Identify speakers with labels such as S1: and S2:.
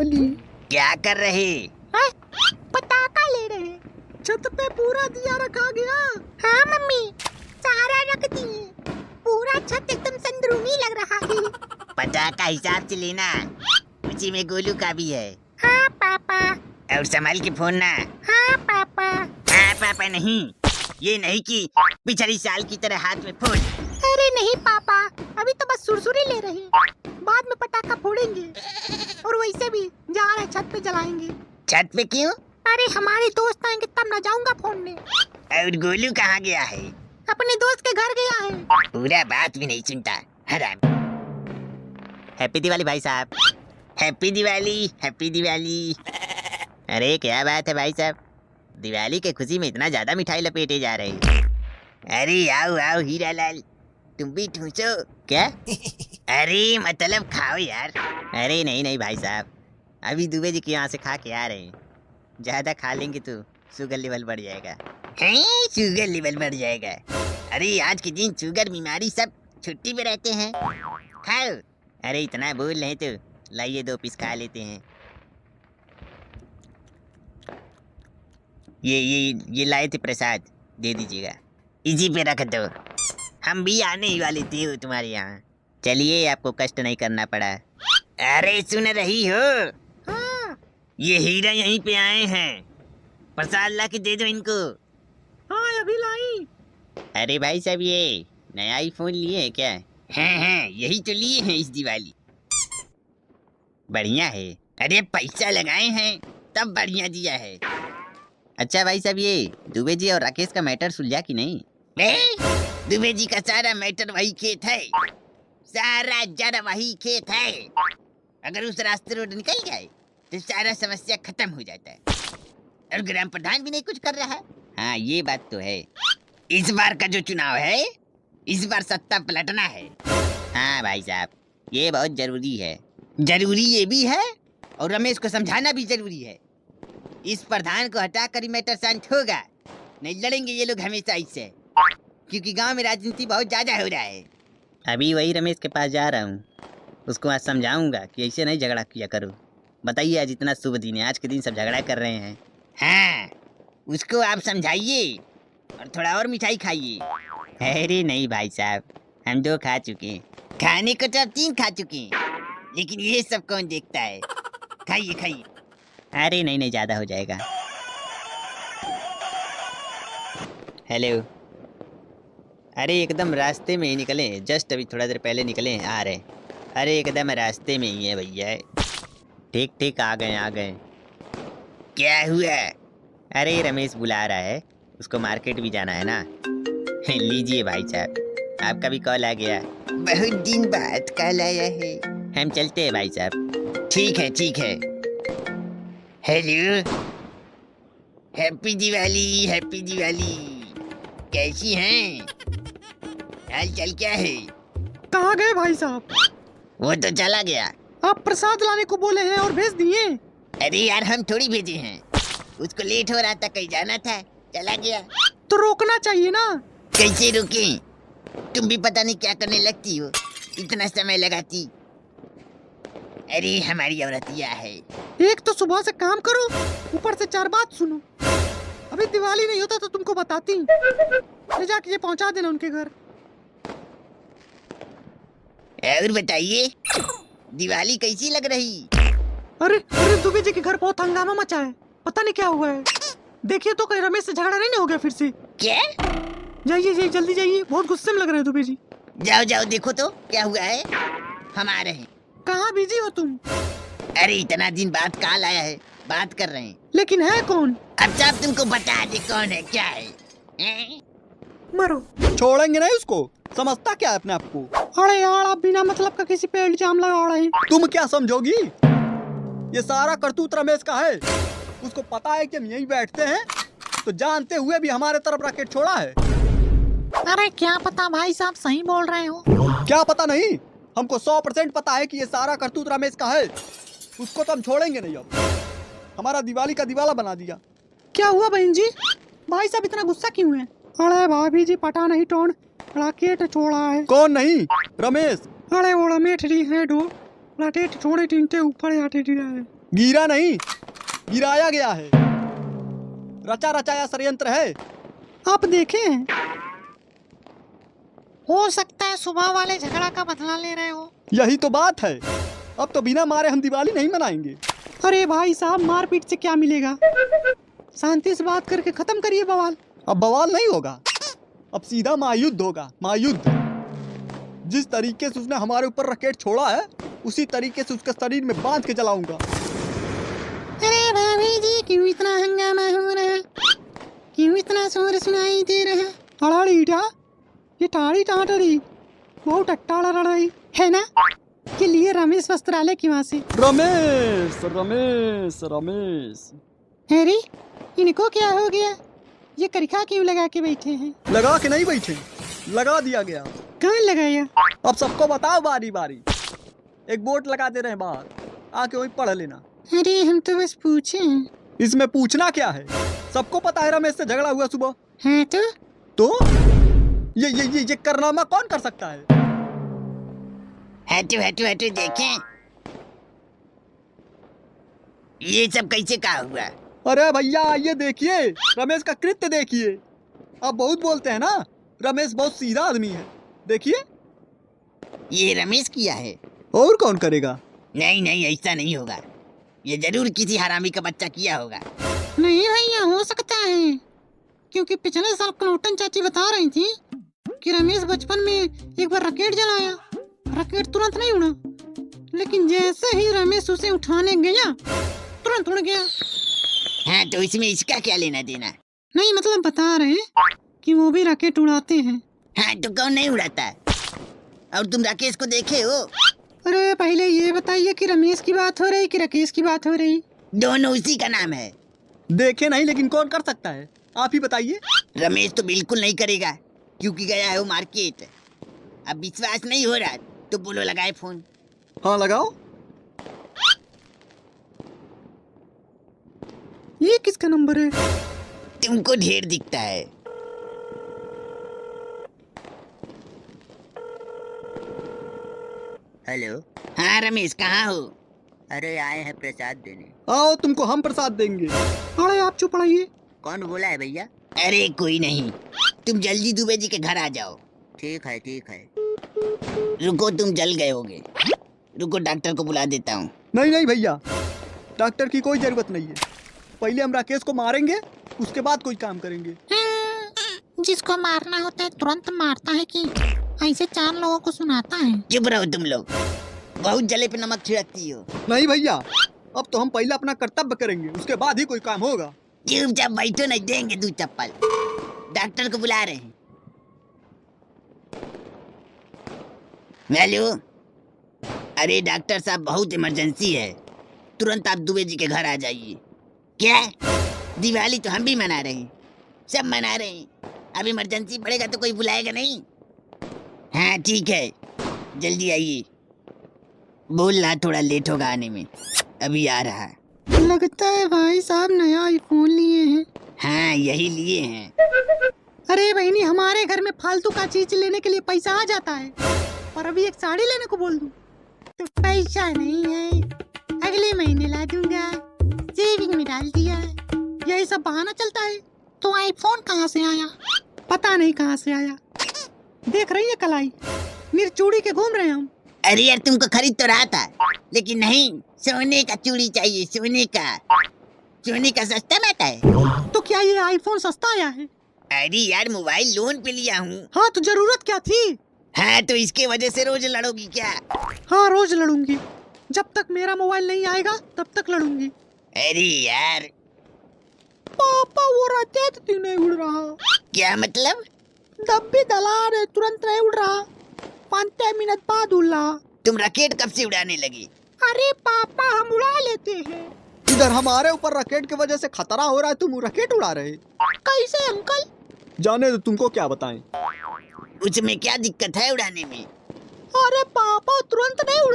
S1: दिवाली।
S2: क्या कर रहे?
S1: पटाखा ले रहे। छत पे पूरा दिया रखा गया। हाँ मम्मी, सारा रख दिए। पूरा छत एकदम संदरूनी लग रहा है।
S2: पटाखा हिसाब से लेना, उसी में गोलू का भी है।
S1: हाँ पापा।
S2: और संभाल के फोन ना।
S1: हाँ पापा।
S2: हाँ पापा नहीं, ये नहीं कि पिछली साल की तरह हाथ में फोन।
S1: अरे नहीं पापा, अभी तो बस सुरसुरी ले रहे हैं, बाद में पटाखा फोड़ेंगे। और वैसे भी जा रहे छत पे जलाएंगे।
S2: छत पे क्यों?
S1: अरे हमारे दोस्त आएंगे तब ना जाऊंगा फोड़ने।
S2: और गोलू कहाँ गया है?
S1: अपने दोस्त के घर गया है।
S2: पूरा बात भी नहीं सुनता, हराम। हैप्पी दिवाली भाई साहब। Happy Diwali, happy Diwali. अरे क्या बात है भाई साहब, दिवाली के खुशी में इतना ज्यादा मिठाई लपेटे जा रहे। अरे आओ आओ हीरा लाल, तुम भी ठूसो। क्या? अरे मतलब खाओ यार। अरे नहीं नहीं भाई साहब, अभी दुबे जी के यहाँ से खा के आ रहे हैं। ज्यादा खा लेंगे तो शुगर लेवल बढ़ जाएगा। हैं? शुगर लेवल बढ़ जाएगा? अरे आज के दिन शुगर बीमारी सब छुट्टी पे रहते हैं, खाओ। अरे इतना बोल रहे तो लाइए 2 पीस खा लेते हैं। ये लाए थे प्रसाद, दे दीजिएगा। इसी पे रख दो, हम भी आने ही वाले थे तुम्हारे यहाँ। चलिए, आपको कष्ट नहीं करना पड़ा। अरे सुन रही हो?
S1: हाँ।
S2: ये हीरा यहीं पे आए हैं, प्रसाद ला के दे दो इनको।
S1: हाँ अभी लाई।
S2: अरे भाई साहब, ये नया आईफोन लिए हैं क्या? हैं, यही तो लिए हैं इस दिवाली। बढ़िया है। अरे पैसा लगाए हैं तब बढ़िया दिया है। अच्छा भाई साहब, ये दुबे जी और राकेश का मैटर सुलझा कि नहीं? दुबे जी का सारा मैटर वही खेत है, सारा जड़ वही खेत है। अगर उस रास्ते रोड निकल जाए तो सारा समस्या खत्म हो जाता है। और ग्राम प्रधान भी नहीं कुछ कर रहा है। हाँ ये बात तो है। इस बार का जो चुनाव है, इस बार सत्ता पलटना है। हाँ भाई साहब, ये बहुत जरूरी है। जरूरी ये भी है और रमेश को समझाना भी जरूरी है। इस प्रधान को हटाकर ही मैटर शांत होगा, नहीं लड़ेंगे ये लोग हमेशा इससे, क्योंकि गांव में राजनीति बहुत ज्यादा हो रहा है। अभी वही रमेश के पास जा रहा हूँ, उसको आज समझाऊंगा कि ऐसे नहीं झगड़ा किया करो। बताइए, आज इतना शुभ दिन है, आज के दिन सब झगड़ा कर रहे हैं। हाँ, उसको आप समझाइए और थोड़ा और मिठाई खाइए। अरे नहीं भाई साहब, हम 2 खा चुके हैं। खाने को तो आप 3 खा चुके हैं, लेकिन ये सब कौन देखता है। खाइए खाइए। अरे नहीं नहीं, ज्यादा हो जाएगा। हेलो। अरे एकदम रास्ते में ही निकले, जस्ट अभी थोड़ा देर पहले निकले हैं, आ रहे। अरे एकदम रास्ते में ही है भैया। ठीक ठीक, आ गए। क्या हुआ? अरे रमेश बुला रहा है, उसको मार्केट भी जाना है ना। लीजिए भाई साहब, आपका भी कॉल आ गया। बहुत दिन बाद कॉल आया है। हम चलते हैं भाई साहब। ठीक है ठीक है। Hello, happy Diwali, happy Diwali. कैसी हैं? हाल चाल क्या है?
S1: कहाँ गए भाई साहब?
S2: वो तो चला गया।
S1: आप प्रसाद लाने को बोले हैं और भेज दिए।
S2: अरे यार, हम थोड़ी भेजे हैं, उसको लेट हो रहा था, कहीं जाना था, चला गया।
S1: तो रोकना चाहिए ना।
S2: कैसे रुकें? तुम भी पता नहीं क्या करने लगती हो, इतना समय लगाती। अरे हमारी औरतिया है।
S1: एक तो सुबह से काम करो, ऊपर से 4 बात सुनो। अभी दिवाली नहीं होता तो तुमको बताती। ले जाके ये पहुंचा देना उनके घर।
S2: और बताइए, दिवाली कैसी लग रही?
S1: अरे दुबे जी के घर बहुत हंगामा मचा है, पता नहीं क्या हुआ है। देखिए तो कहीं रमेश से झगड़ा नहीं हो गया फिर से।
S2: क्या?
S1: जाइए जल्दी जाइए, बहुत गुस्से में लग रहे हैं दुबे जी।
S2: जाओ देखो तो क्या हुआ है। हम आ रहे हैं।
S1: कहाँ बिजी हो तुम?
S2: अरे इतना दिन बाद कॉल आया है, बात कर रहे हैं।
S1: लेकिन है कौन?
S2: अब सब तुमको बता दे कौन है, क्या है, हैं?
S1: मरो।
S3: छोड़ेंगे नहीं उसको, समझता क्या है अपने आप को?
S1: अरे यार, आप बिना मतलब का किसी पे इल्जाम लगा रहे हैं।
S3: तुम क्या समझोगी? ये सारा करतूत रमेश का है। उसको पता है कि हम यहीं बैठते हैं, तो जानते हुए भी हमारे तरफ रैकेट छोड़ा है।
S1: अरे क्या पता भाई साहब सही बोल रहे हो।
S3: क्या पता नहीं, हमको 100% पता है कि ये सारा करतूत रमेश का है। उसको तो हम छोड़ेंगे नहीं। अब हमारा दिवाली का दिवाला बना दिया।
S1: क्या हुआ बहन जी? भाई साहब इतना गुस्सा क्यों है? अरे भाभी जी, पता नहीं टोन रैकेट छोड़ा है।
S3: कौन नहीं? रमेश।
S1: अरे वो रमेश री है डो रैकेट छोड़े टीनते ऊपर आते दिया है।
S3: गिरा नहीं, गिराया गया है। रचा रचाया षड्यंत्र है।
S1: आप देखें, हो सकता है सुबह वाले झगड़ा का बदला ले रहे हो।
S3: यही तो बात है। अब तो बिना मारे हम दिवाली नहीं मनाएंगे।
S1: अरे भाई साहब, मारपीट से क्या मिलेगा? शांति से बात करके खत्म करिए बवाल।
S3: अब बवाल नहीं होगा, अब सीधा महायुद्ध होगा। महायुद्ध। जिस तरीके से उसने हमारे ऊपर रॉकेट छोड़ा है, उसी तरीके से उसके शरीर में बांध के जलाऊंगा।
S1: अरे भाभी जी, क्यों इतना हंगामा हो रहा है? क्यों इतना शोर सुनाई दे रहा है? अड़ाड़ी क्या? ये टाड़ी टाटड़ी बहुत अट्टाड़ा रड़ाई है ना? के लिए रमेश वस्त्रालय की वहाँ से।
S3: रमेश रमेश रमेश।
S1: अरे इनको क्या हो गया? ये करिखा क्यों लगा के बैठे हैं?
S3: लगा के नहीं बैठे, लगा दिया गया।
S1: कहाँ लगाया?
S3: अब सबको बताओ बारी बारी। एक बोर्ड लगा दे रहे हैं बाहर, आके वहीं पढ़ लेना।
S1: अरे हम तो बस पूछे हैं।
S3: इसमें पूछना क्या है? सबको पता है रमेश से झगड़ा हुआ सुबह।
S1: हाँ तो
S3: ये कारनामा कौन कर सकता है?
S2: हटू हटू हटू देखें, ये सब कैसे कहा हुआ?
S3: अरे भैया ये देखिए, रमेश का कृत्य देखिए। आप बहुत बोलते हैं ना, रमेश बहुत सीधा आदमी है। देखिए,
S2: ये रमेश किया है?
S3: और कौन करेगा?
S2: नहीं नहीं, ऐसा नहीं होगा। ये जरूर किसी हरामी का बच्चा किया होगा।
S1: नहीं भैया, हो सकता है, क्योंकि पिछले साल कनौटन चाची बता रही थी कि रमेश बचपन में एक बार रॉकेट जलाया। रॉकेट तुरंत नहीं उड़ा, लेकिन जैसे ही रमेश उसे उठाने गया तुरंत उड़ गया।
S2: हाँ, तो इसमें इसका क्या लेना देना?
S1: नहीं मतलब बता रहे कि वो भी रॉकेट उड़ाते हैं।
S2: हाँ, तो कौन नहीं उड़ाता? और तुम राकेश को देखे हो?
S1: अरे पहले ये बताइए कि रमेश की बात हो रही कि राकेश की बात हो रही?
S2: दोनों उसी का नाम है।
S3: देखे नहीं, लेकिन कौन कर सकता है? आप ही बताइए।
S2: रमेश तो बिल्कुल नहीं करेगा, क्योंकि गया है वो मार्केट। अब विश्वास नहीं हो रहा तो बोलो लगाए फोन।
S3: हाँ लगाओ।
S1: ये किसका नंबर है?
S2: तुमको ढेर दिखता है। हेलो। हाँ रमेश, कहाँ हो? अरे आए हैं प्रसाद देने।
S3: आओ, तुमको हम प्रसाद देंगे।
S1: अरे आप चुप रहिए।
S2: कौन बोला है भैया? अरे कोई नहीं, तुम जल्दी दुबे जी के घर आ जाओ। ठीक है ठीक है। रुको, तुम जल गए होगे। रुको, डॉक्टर को बुला देता हूँ।
S3: नहीं नहीं भैया, डॉक्टर की कोई जरूरत नहीं है। पहले हम राकेश को मारेंगे, उसके बाद कोई काम करेंगे।
S1: जिसको मारना होता है तुरंत मारता है कि ऐसे चार लोगों को सुनाता है?
S2: चुप रहो तुम लोग, बहुत जले पे नमक छिड़कती हो।
S3: नहीं भैया, अब तो हम पहले अपना कर्तव्य करेंगे, उसके बाद ही कोई काम होगा।
S2: चुपचाप बैठो, नहीं देंगे दू चप्पल। डॉक्टर को बुला रहे हैं। हेलो। अरे डॉक्टर साहब, बहुत इमरजेंसी है, तुरंत आप दुबे जी के घर आ जाइए। क्या? दिवाली तो हम भी मना रहे हैं, सब मना रहे हैं। अब इमरजेंसी पड़ेगा तो कोई बुलाएगा नहीं। हाँ ठीक है, जल्दी आइए। बोलना थोड़ा लेट होगा आने में, अभी आ रहा।
S1: लगता है भाई साहब नया आईफोन लिए हैं।
S2: हाँ यही लिए हैं।
S1: अरे बहनी, हमारे घर में फालतू का चीज लेने के लिए पैसा आ जाता है, और अभी एक साड़ी लेने को बोल दूं तो पैसा नहीं है, अगले महीने ला दूंगा, सेविंग में डाल दिया। यही सब बहाना चलता है। तो आईफोन कहाँ से आया? पता नहीं कहाँ से आया। देख रही है कलाई, मिर्चूड़ी के घूम रहे हैं हम।
S2: अरे यार, तुमको खरीद तो रहा था, लेकिन नहीं, सोने का चूड़ी चाहिए, सोने का। सोने का सस्ता मिलता है।
S1: तो क्या ये आईफोन सस्ता आया है?
S2: अरे यार, मोबाइल लोन पे लिया हूँ।
S1: हाँ तो जरूरत क्या थी?
S2: हाँ, तो इसके वजह से रोज लड़ोगी क्या?
S1: हाँ रोज लड़ूंगी, जब तक मेरा मोबाइल नहीं आएगा तब तक लड़ूंगी।
S2: अरे यार,
S1: पापा वो रॉकेट क्यों नहीं उड़ रहा?
S2: क्या मतलब?
S1: डब्बी दला रहे, तुरंत नहीं उड़ रहा, 5 मिनट बाद उड़ा।
S2: तुम रॉकेट कब से उड़ाने लगी?
S1: अरे पापा हम उड़ा लेते हैं।
S3: इधर हमारे ऊपर रॉकेट की वजह से खतरा हो रहा है, तुम रॉकेट उड़ा रहे।
S1: कैसे अंकल?
S3: जाने दो, तुमको क्या बताएं।
S2: उसमें क्या दिक्कत है उड़ाने में?
S1: अरे पापा तुरंत नहीं उड़